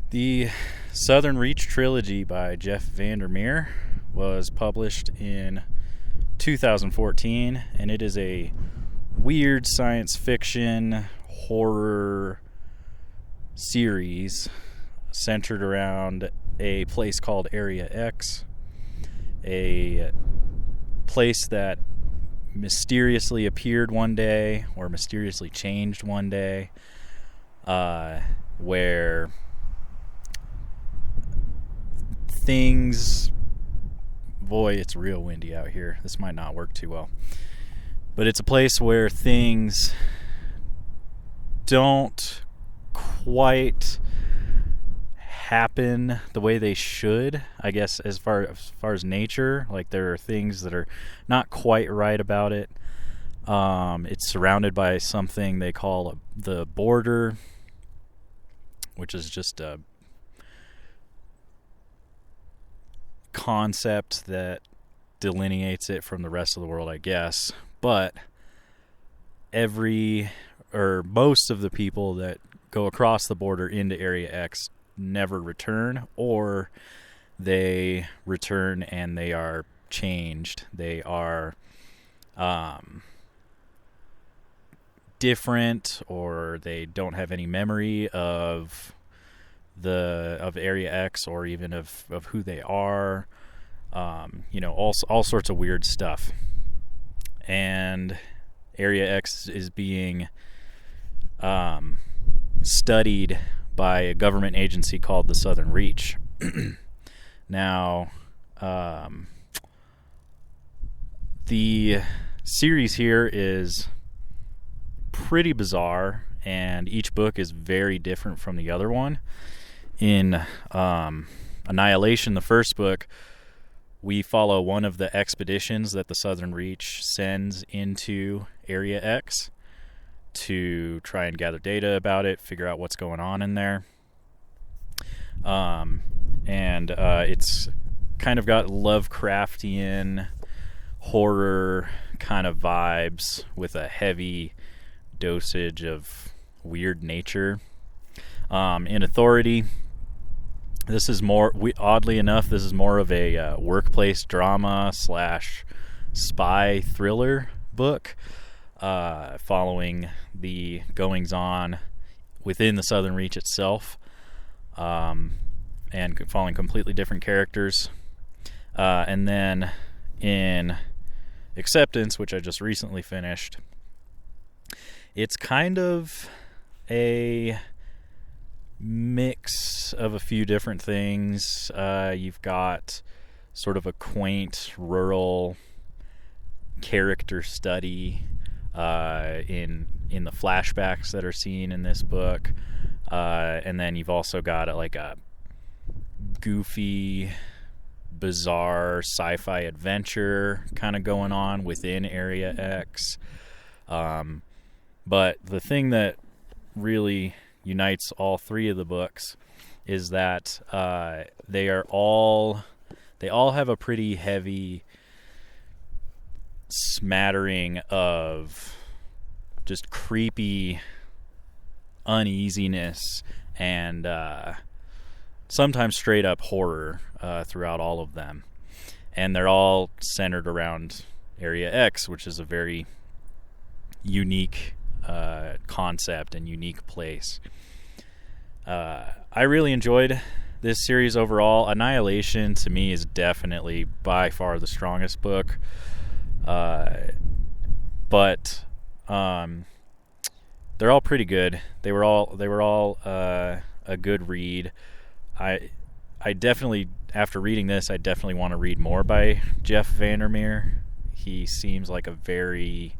The Southern Reach Trilogy by VanderMeer was published in 2014, and it is a weird science fiction horror series centered around a place called Area X, a place that mysteriously appeared one day or mysteriously changed one day, where things, boy, it's real windy out here. This might not work too well. But it's a place where things don't quite happen the way they should, I guess, as far as nature. Like, there are things that are not quite right about it. It's surrounded by something they call the border, which is just a concept that delineates it from the rest of the world, I guess. But most of the people that go across the border into Area X never return, or they return and they are changed. They are different, or they don't have any memory of Area X, or even of who they are. All sorts of weird stuff. And Area X is being studied by a government agency called the Southern Reach. Now, the series here is pretty bizarre, and each book is very different from the other one. In Annihilation, the first book, we follow one of the expeditions that the Southern Reach sends into Area X to try and gather data about it, figure out what's going on in there. It's kind of got Lovecraftian horror kind of vibes with a heavy dosage of weird nature. In Authority, this is more, oddly enough, this is more of a workplace drama / spy thriller book, following the goings-on within the Southern Reach itself, and following completely different characters. And then in Acceptance, which I just recently finished, it's kind of a mix of a few different things. You've got sort of a quaint rural character study in the flashbacks that are seen in this book, and then you've also got a goofy, bizarre sci-fi adventure kind of going on within Area X. But the thing that really unites all three of the books is that they all have a pretty heavy smattering of just creepy uneasiness and sometimes straight up horror throughout all of them. And they're all centered around Area X, which is a very unique concept and unique place. I really enjoyed this series overall. Annihilation, to me, is definitely by far the strongest book. But they're all pretty good. They were all a good read. I definitely, after reading this, I definitely want to read more by VanderMeer. He seems like a very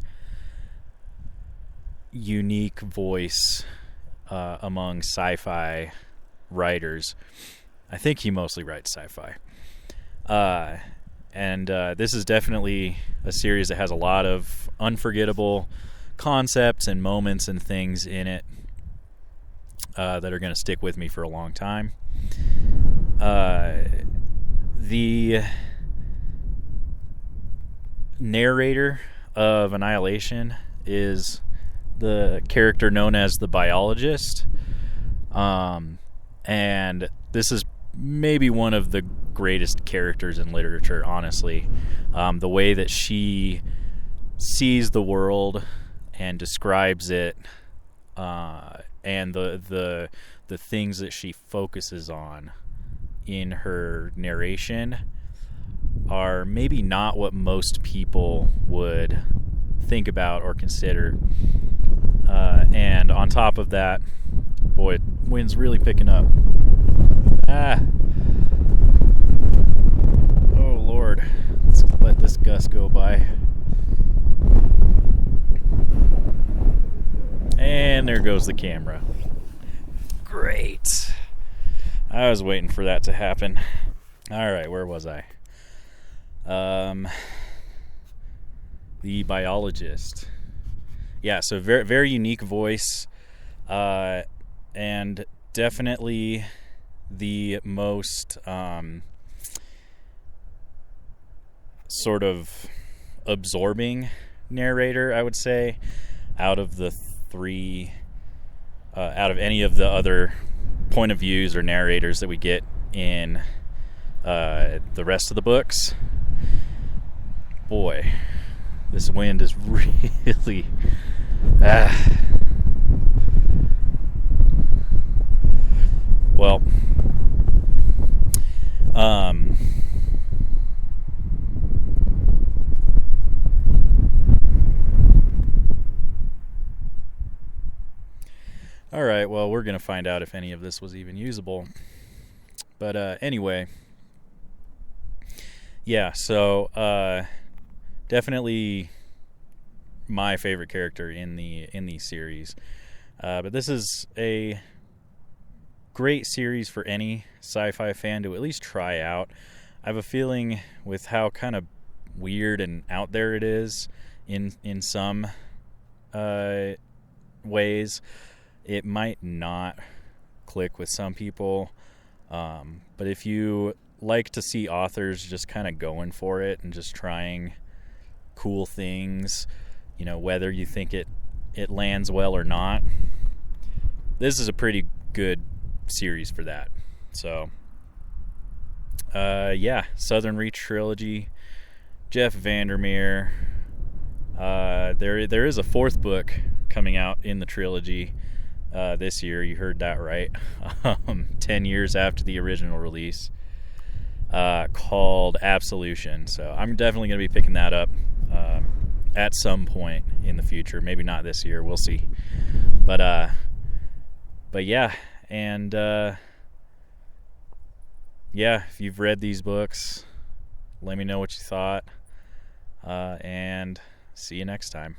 unique voice among sci-fi writers. I think he mostly writes sci-fi. And this is definitely a series that has a lot of unforgettable concepts and moments and things in it that are going to stick with me for a long time. The narrator of Annihilation is the character known as the biologist. And this is maybe one of the greatest characters in literature, honestly. The way that she sees the world and describes it, and the things that she focuses on in her narration are maybe not what most people would think about or consider. And on top of that, boy, wind's really picking up. Oh Lord, let's let this gust go by. And there goes the camera. Great. I was waiting for that to happen. All right, where was I? The biologist. Yeah, so very, very unique voice, and definitely the most sort of absorbing narrator, I would say, out of the three, out of any of the other point of views or narrators that we get in the rest of the books. Boy, this wind is really well, all right, well, we're gonna find out if any of this was even usable. But anyway, yeah, so definitely my favorite character in the series. But this is a great series for any sci-fi fan to at least try out. I have a feeling with how kind of weird and out there it is in some ways, it might not click with some people. But if you like to see authors just kind of going for it and just trying cool things, you know, whether you think it lands well or not, this is a pretty good series for that. So yeah, Southern Reach Trilogy, Jeff VanderMeer. There is a fourth book coming out in the trilogy this year. You heard that right. 10 years after the original release, called Absolution. So I'm definitely going to be picking that up at some point in the future. Maybe not this year. We'll see. But yeah, and yeah, if you've read these books, let me know what you thought, and see you next time.